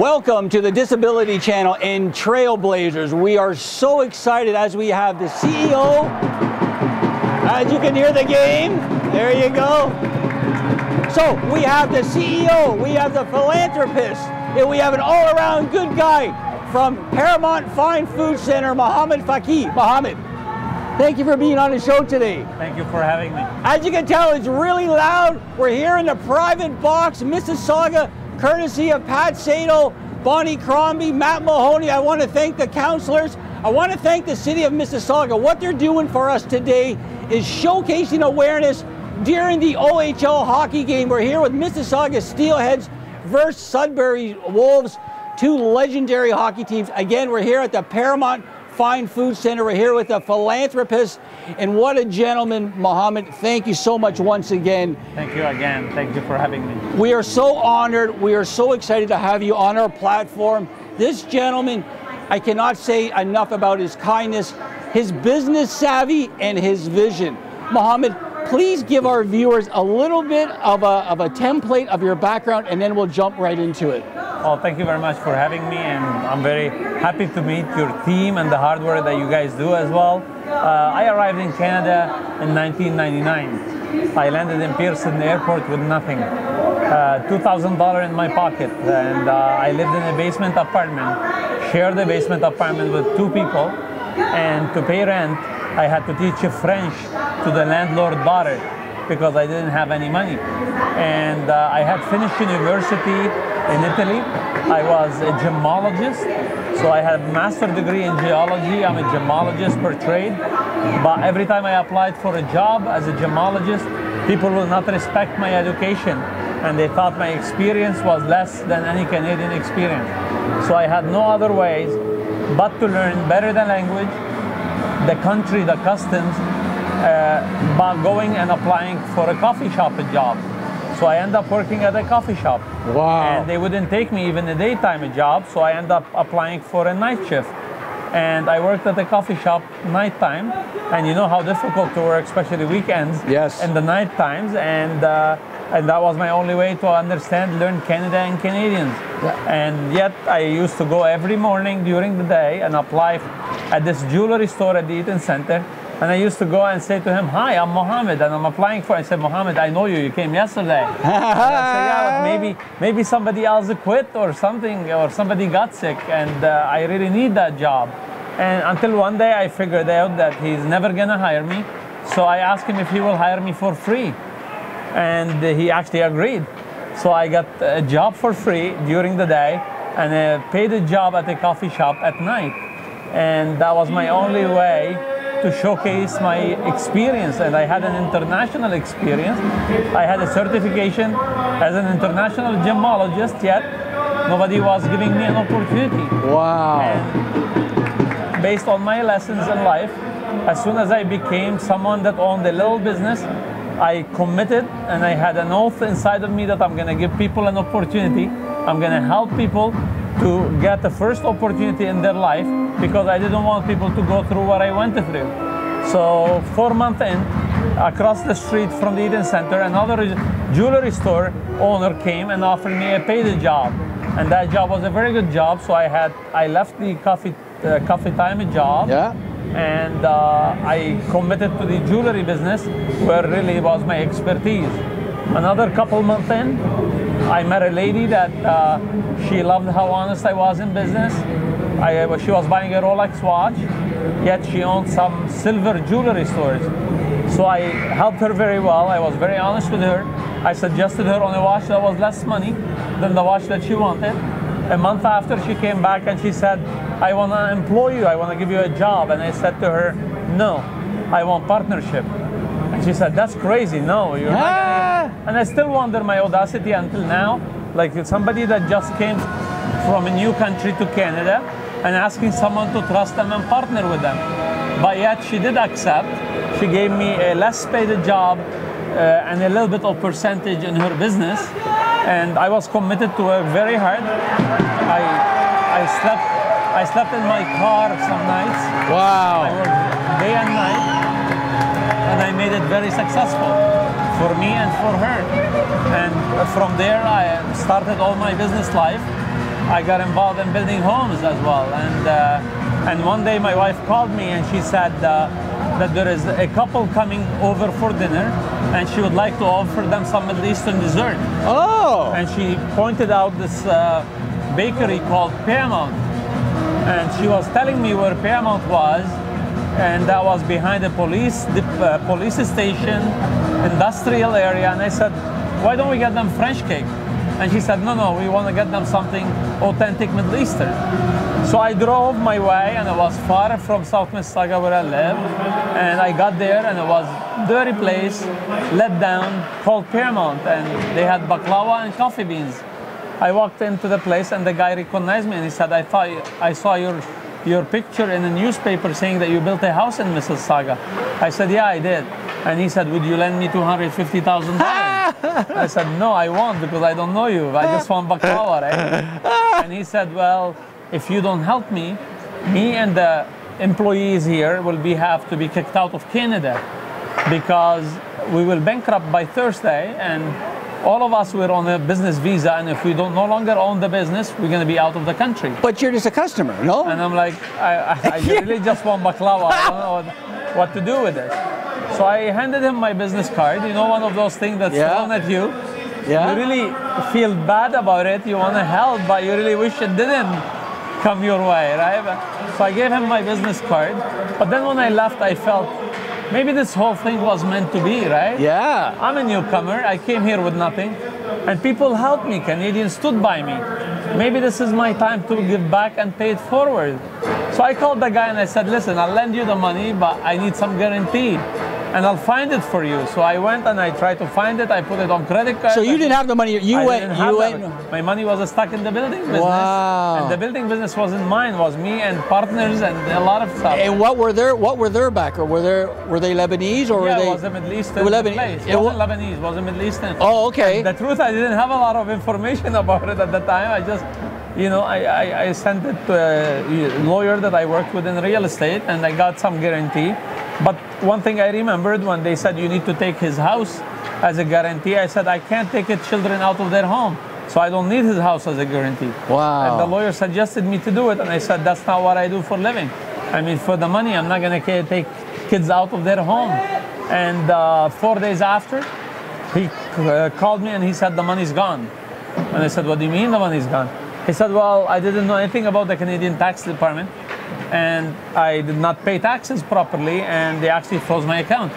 Welcome to the Disability Channel and Trailblazers. We are so excited as we have the CEO. As you can hear the game, there you go. So we have the CEO, we have the philanthropist, and we have an all-around good guy from Paramount Fine Food Center, Mohamad Fakih. Mohamad, thank you for being on the show today. Thank you for having me. As you can tell, it's really loud. We're here in the private box, Mississauga, courtesy of Pat Sato, Bonnie Crombie, Matt Mahoney. I want to thank the counselors. I want to thank the city of Mississauga. What they're doing for us today is showcasing awareness during the OHL hockey game. We're here with Mississauga Steelheads versus Sudbury Wolves, two legendary hockey teams. Again, we're here at the Paramount Fine Food Center. We're here with a philanthropist, and what a gentleman, Mohamad. Thank you so much once again. Thank you again. Thank you for having me. We are so honored. We are so excited to have you on our platform. This gentleman, I cannot say enough about his kindness, his business savvy, and his vision. Mohamad, please give our viewers a little bit of a template of your background, and then we'll jump right into it. Well, thank you very much for having me, and I'm very happy to meet your team and the hard work that you guys do as well. I arrived in Canada in 1999. I landed in Pearson Airport with nothing, $2,000 in my pocket, and I lived in a basement apartment, shared a basement apartment with two people, and to pay rent, I had to teach French to the landlord's daughter because I didn't have any money. And I had finished university in Italy. I was a gemologist, so I had a master's degree in geology. I'm a gemologist per trade, but every time I applied for a job as a gemologist, people will not respect my education, and they thought my experience was less than any Canadian experience. So I had no other ways but to learn better the language, the country, the customs, by going and applying for a coffee shop job. So I ended up working at a coffee shop. Wow. And they wouldn't take me even a daytime job, so I ended up applying for a night shift. And I worked at a coffee shop nighttime, and you know how difficult to work, especially weekends, yes, and the night times, and that was my only way to understand, learn Canada and Canadians. Yeah. And yet I used to go every morning during the day and apply at this jewelry store at the Eaton Center. And I used to go and say to him, "Hi, I'm Mohamad, and I'm applying for." I said, "Mohamad, I know you. You came yesterday." And I said, "Yeah, but maybe somebody else quit or something, or somebody got sick, and I really need that job." And until one day I figured out that he's never gonna hire me. So I asked him if he will hire me for free, and he actually agreed. So I got a job for free during the day, and a paid a job at a coffee shop at night, and that was my only way to showcase my experience. And I had an international experience. I had a certification as an international gemologist, yet nobody was giving me an opportunity. Wow. And based on my lessons in life, as soon as I became someone that owned a little business, I committed, and I had an oath inside of me that I'm gonna give people an opportunity. I'm gonna help people to get the first opportunity in their life, because I didn't want people to go through what I went through. So 4 months in, across the street from the Eden Center, another jewelry store owner came and offered me a paid job, and that job was a very good job. So I left the coffee time job, yeah, and I committed to the jewelry business, where really was my expertise. Another couple months in, I met a lady that she loved how honest I was in business. She was buying a Rolex watch, yet she owned some silver jewelry stores. So I helped her very well. I was very honest with her. I suggested her on a watch that was less money than the watch that she wanted. A month after, she came back and she said, "I want to employ you. I want to give you a job." And I said to her, "No, I want partnership." And she said, "That's crazy. No, you're not gonna." And I still wonder my audacity until now, like somebody that just came from a new country to Canada and asking someone to trust them and partner with them. But yet she did accept. She gave me a less paid job and a little bit of percentage in her business. And I was committed to work very hard. I slept in my car some nights. Wow. I worked day and night, and I made it very successful for me and for her. And from there, I started all my business life. I got involved in building homes as well. And one day my wife called me and she said that there is a couple coming over for dinner and she would like to offer them some Middle Eastern dessert. Oh! And she pointed out this bakery called Paramount. And she was telling me where Paramount was, and that was behind the police station, industrial area. And I said, why don't we get them French cake? And she said, no, we want to get them something authentic Middle Eastern. So I drove my way, and it was far from South Mississauga where I live. And I got there, and it was a dirty place, let down, called Paramount. And they had baklava and coffee beans. I walked into the place, and the guy recognized me, and he said, I saw your picture in a newspaper saying that you built a house in Mississauga. I said, yeah, I did. And he said, would you lend me $250,000? I said, no, I won't, because I don't know you. I just want baklava, right? And he said, well, if you don't help me and the employees here will have to be kicked out of Canada, because we will bankrupt by Thursday, and all of us were on a business visa, and if we no longer own the business, we're going to be out of the country. But you're just a customer, no? And I'm like, I really just want baklava. I don't know what to do with it. So I handed him my business card. You know, one of those things that's thrown at you. Yeah. You really feel bad about it. You want to help, but you really wish it didn't come your way, right? So I gave him my business card. But then when I left, I felt, maybe this whole thing was meant to be, right? Yeah. I'm a newcomer. I came here with nothing. And people helped me. Canadians stood by me. Maybe this is my time to give back and pay it forward. So I called the guy and I said, listen, I'll lend you the money, but I need some guarantee. And I'll find it for you. So I went and I tried to find it. I put it on credit card. So you didn't have the money. You went. My money was stuck in the building business. Wow. And the building business wasn't mine. It was me and partners and a lot of stuff. And what were their background? Were they Lebanese or were they? It was a Middle Eastern place. It wasn't Lebanese. It was a Middle Eastern. Oh, okay. And the truth, I didn't have a lot of information about it at the time. I just, I sent it to a lawyer that I worked with in real estate, and I got some guarantee. But one thing I remembered, when they said you need to take his house as a guarantee, I said I can't take his children out of their home, so I don't need his house as a guarantee. Wow. And the lawyer suggested me to do it, and I said that's not what I do for a living. I mean, for the money, I'm not going to take kids out of their home. And 4 days after, he called me and he said the money's gone. And I said, what do you mean the money's gone? He said, well, I didn't know anything about the Canadian Tax Department, and I did not pay taxes properly, and they actually froze my account.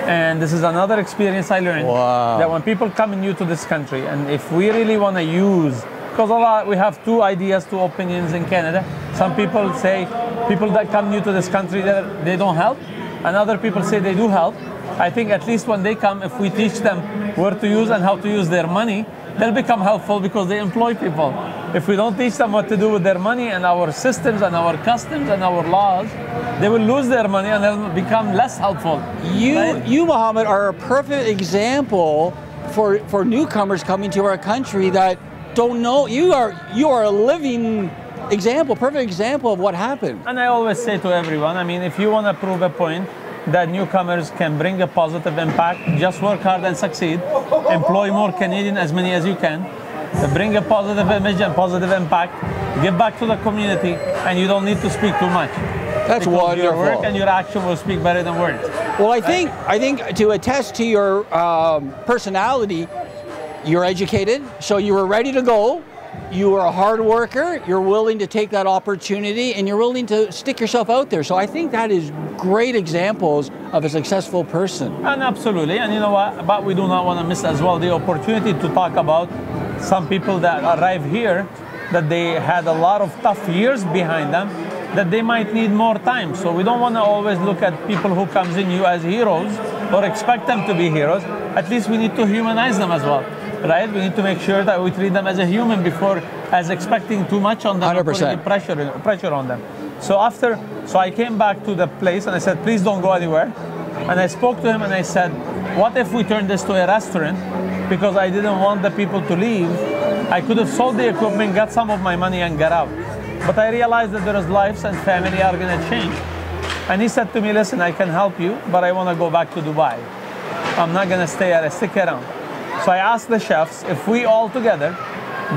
And this is another experience I learned. Wow. That when people come new to this country, and if we really want to use, because we have two ideas, two opinions in Canada. Some people say people that come new to this country, they don't help, and other people say they do help. I think at least when they come, if we teach them where to use and how to use their money, they'll become helpful because they employ people. If we don't teach them what to do with their money and our systems and our customs and our laws, they will lose their money and they'll become less helpful. You, Mohamad, are a perfect example for newcomers coming to our country that don't know. You are a living example, perfect example of what happened. And I always say to everyone, I mean, if you want to prove a point that newcomers can bring a positive impact, just work hard and succeed. Employ more Canadian, as many as you can. Bring a positive image and positive impact. Give back to the community, and you don't need to speak too much. That's wonderful. Your work and your action will speak better than words. Well, I think to attest to your personality, you're educated, so you were ready to go. You are a hard worker, you're willing to take that opportunity, and you're willing to stick yourself out there. So I think that is great examples of a successful person. And absolutely, and you know what, but we do not want to miss as well the opportunity to talk about some people that arrive here, that they had a lot of tough years behind them, that they might need more time. So we don't want to always look at people who comes in you as heroes or expect them to be heroes. At least we need to humanize them as well. Right? We need to make sure that we treat them as a human before as expecting too much on them, 100%. Pressure on them. So I came back to the place and I said, please don't go anywhere. And I spoke to him and I said, what if we turn this to a restaurant? Because I didn't want the people to leave. I could have sold the equipment, got some of my money and got out. But I realized that there is lives and family are going to change. And he said to me, listen, I can help you, but I want to go back to Dubai. I'm not going to stick around. So I asked the chefs if we all together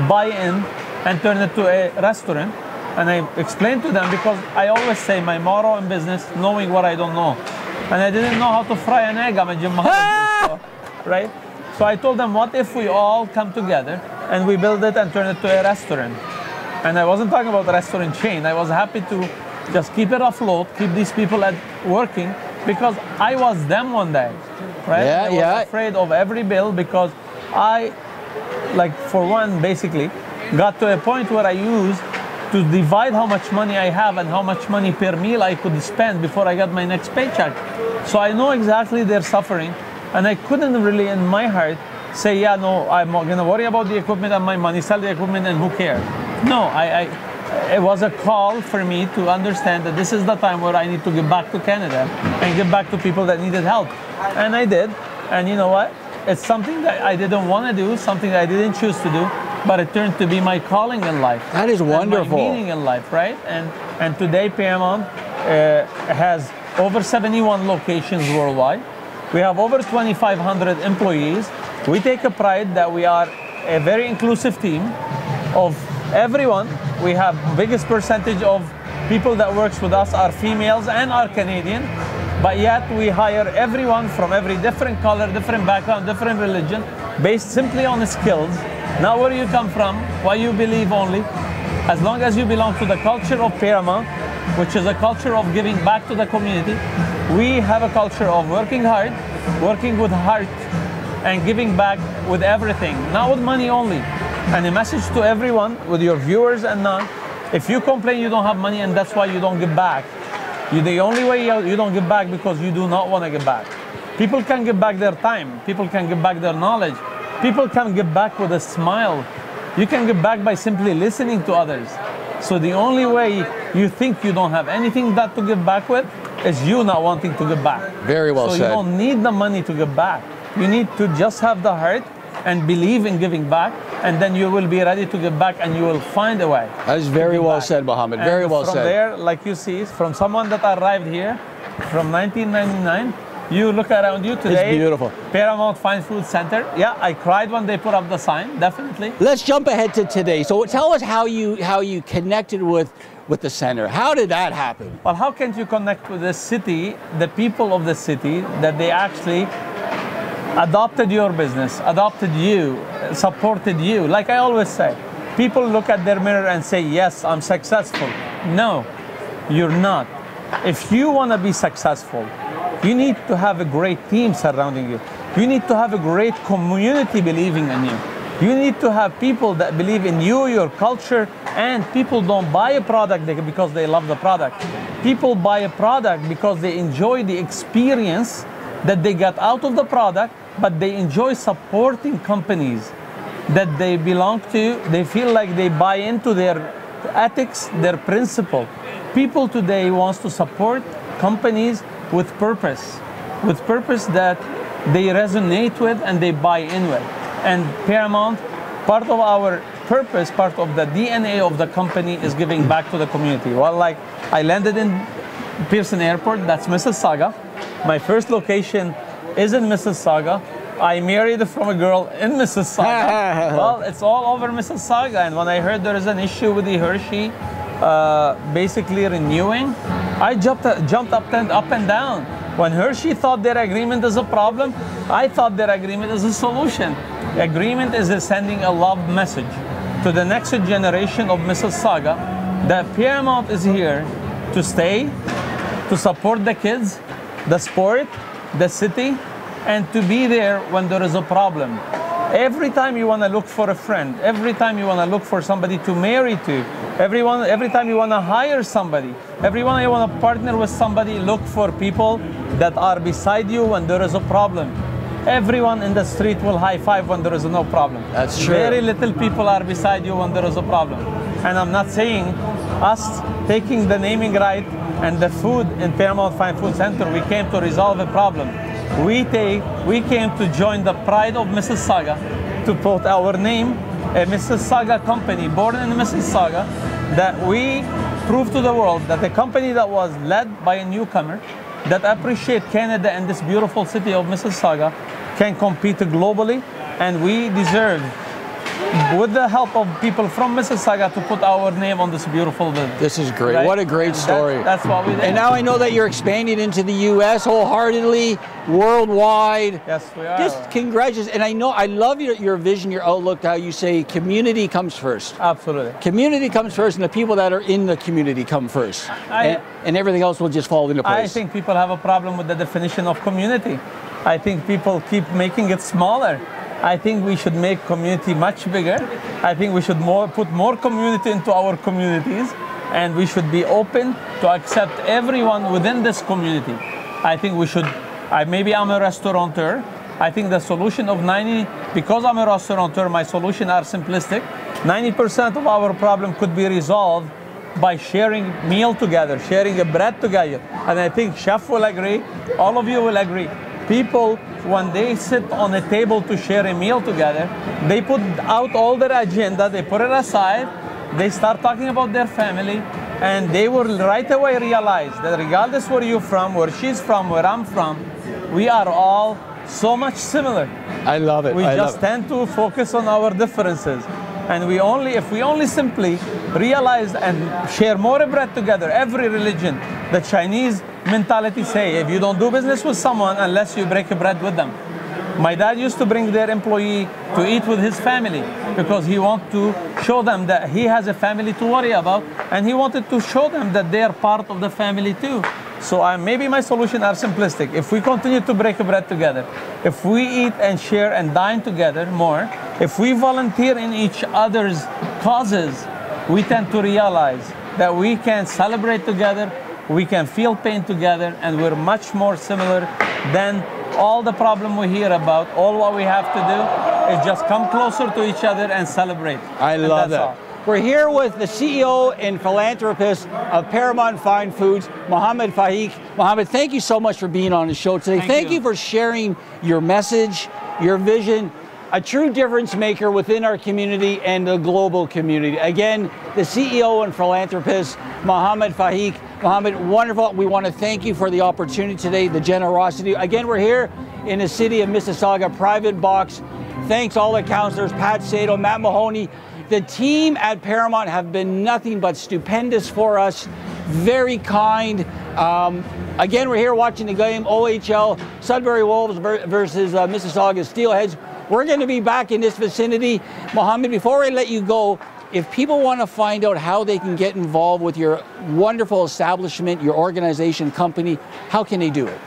buy in and turn it to a restaurant. And I explained to them, because I always say my motto in business, knowing what I don't know. And I didn't know how to fry an egg. I'm a Jim Mohamad, right? So I told them, what if we all come together and we build it and turn it to a restaurant? And I wasn't talking about a restaurant chain. I was happy to just keep it afloat, keep these people working, because I was them one day, right? I was afraid of every bill, because I, like, for one, basically, got to a point where I used to divide how much money I have and how much money per meal I could spend before I got my next paycheck. So I know exactly their suffering, and I couldn't really, in my heart, say, yeah, no, I'm not gonna worry about the equipment and my money, sell the equipment and who cares? No, it was a call for me to understand that this is the time where I need to give back to Canada and give back to people that needed help. And I did, and you know what? It's something that I didn't want to do, something that I didn't choose to do, but it turned to be my calling in life. That is wonderful. And my meaning in life, right? And today Paramount has over 71 locations worldwide. We have over 2,500 employees. We take a pride that we are a very inclusive team of everyone. We have biggest percentage of people that works with us are females and are Canadian, but yet we hire everyone from every different color, different background, different religion, based simply on skills, not where you come from, what you believe only. As long as you belong to the culture of Paramount, which is a culture of giving back to the community, we have a culture of working hard, working with heart, and giving back with everything, not with money only. And a message to everyone, with your viewers and none, if you complain you don't have money and that's why you don't give back, the only way you don't give back because you do not want to give back. People can give back their time, people can give back their knowledge, people can give back with a smile. You can give back by simply listening to others. So the only way you think you don't have anything that to give back with is you not wanting to give back. Very well said. So you don't need the money to give back. You need to just have the heart and believe in giving back, and then you will be ready to give back and you will find a way. That is very well said, Mohamad. Very well said. From there, like you see, from someone that arrived here from 1999, you look around you today. It's beautiful. Paramount Fine Food Center. Yeah, I cried when they put up the sign, definitely. Let's jump ahead to today. So tell us how you connected with the center. How did that happen? Well, how can you connect with the city, the people of the city, that they actually adopted your business, adopted you, supported you? Like I always say, people look at their mirror and say, yes, I'm successful. No, you're not. If you want to be successful, you need to have a great team surrounding you. You need to have a great community believing in you. You need to have people that believe in you, your culture, and people don't buy a product because they love the product. People buy a product because they enjoy the experience that they get out of the product, but they enjoy supporting companies that they belong to. They feel like they buy into their ethics, their principle. People today wants to support companies with purpose that they resonate with and they buy in with. And Paramount, part of our purpose, part of the DNA of the company is giving back to the community. Well, like I landed in Pearson Airport, that's Mississauga. My first location is in Mississauga. I married from a girl in Mississauga. Well, it's all over Mississauga. And when I heard there is an issue with the Hershey basically renewing, I jumped up and down. When Hershey thought their agreement is a problem, I thought their agreement is a solution. The agreement is sending a love message to the next generation of Mississauga that Paramount is here to stay, to support the kids, the sport, the city, and to be there when there is a problem. Every time you want to look for a friend, every time you want to look for somebody to marry to, every time you want to hire somebody, every time you want to partner with somebody, look for people that are beside you when there is a problem. Everyone in the street will high five when there is no problem. That's true. Very little people are beside you when there is a problem. And I'm not saying us taking the naming right and the food in Paramount Fine Food Center, we came to resolve a problem. We came to join the pride of Mississauga, to put our name, a Mississauga company born in Mississauga, that we prove to the world that a company that was led by a newcomer that appreciate Canada and this beautiful city of Mississauga can compete globally, and we deserve with the help of people from Mississauga, to put our name on this beautiful building. This is great. Right? What a great story. That's what we did. And now I know that you're expanding into the U.S. wholeheartedly, worldwide. Yes, we are. Just congratulations. And I know, I love your vision, your outlook, how you say community comes first. Absolutely. Community comes first, and the people that are in the community come first. And everything else will just fall into place. I think people have a problem with the definition of community. I think people keep making it smaller. I think we should make community much bigger. I think we should put more community into our communities, and we should be open to accept everyone within this community. I think we should, maybe I'm a restaurateur. I think the solution of because I'm a restaurateur, my solution are simplistic. 90% of our problem could be resolved by sharing meal together, sharing a bread together. And I think Chef will agree, all of you will agree. People, when they sit on a table to share a meal together, they put out all their agenda, they put it aside, they start talking about their family, and they will right away realize that regardless where you're from, where she's from, where I'm from, we are all so much similar. I love it. We just tend to focus on our differences. And if we only simply realize and share more bread together, every religion, the Chinese mentality say, if you don't do business with someone unless you break bread with them. My dad used to bring their employee to eat with his family because he wanted to show them that he has a family to worry about, and he wanted to show them that they are part of the family too. So maybe my solution are simplistic. If we continue to break bread together, if we eat and share and dine together more, if we volunteer in each other's causes, we tend to realize that we can celebrate together, we can feel pain together, and we're much more similar than all the problem we hear about. All what we have to do is just come closer to each other and celebrate. I love that. We're here with the CEO and philanthropist of Paramount Fine Foods, Mohamad Fakih. Mohamad, thank you so much for being on the show today. Thank you for sharing your message, your vision, a true difference maker within our community and the global community. Again, the CEO and philanthropist, Mohamad Fakih. Mohamad, wonderful. We want to thank you for the opportunity today, the generosity. Again, we're here in the city of Mississauga, private box. Thanks all the counselors, Pat Sato, Matt Mahoney. The team at Paramount have been nothing but stupendous for us, very kind. Again, we're here watching the game, OHL, Sudbury Wolves versus Mississauga Steelheads. We're going to be back in this vicinity. Mohamad, before I let you go, if people want to find out how they can get involved with your wonderful establishment, your organization, company, how can they do it?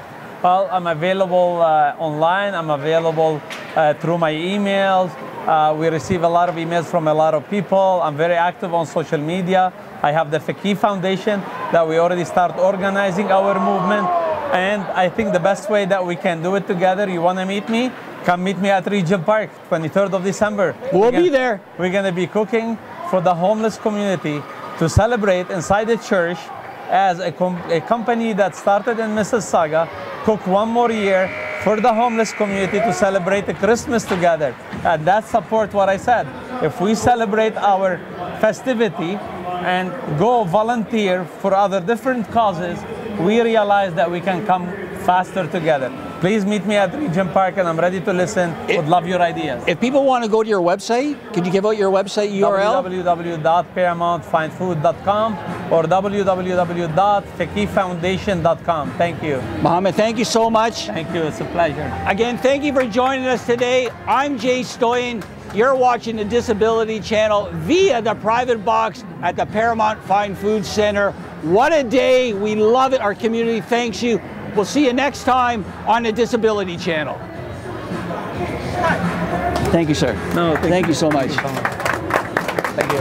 Well, I'm available online. I'm available through my emails. We receive a lot of emails from a lot of people. I'm very active on social media. I have the Fakih Foundation that we already start organizing our movement. And I think the best way that we can do it together, you want to meet me? Come meet me at Regent Park, 23rd of December. We'll be there. We're going to be cooking for the homeless community to celebrate inside the church as a company that started in Mississauga, cook one more year for the homeless community to celebrate the Christmas together. And that supports what I said. If we celebrate our festivity and go volunteer for other different causes, we realize that we can come faster together. Please meet me at Regent Park, and I'm ready to listen. Would love your ideas. If people want to go to your website, could you give out your website URL? www.paramountfinefood.com or www.fakihfoundation.com. Thank you. Mohamad, thank you so much. Thank you. It's a pleasure. Again, thank you for joining us today. I'm Jay Stoyan. You're watching the Disability Channel via the private box at the Paramount Fine Foods Center. What a day. We love it. Our community thanks you. We'll see you next time on the Disability Channel. Thank you, sir. No, thank you so much. Thank you.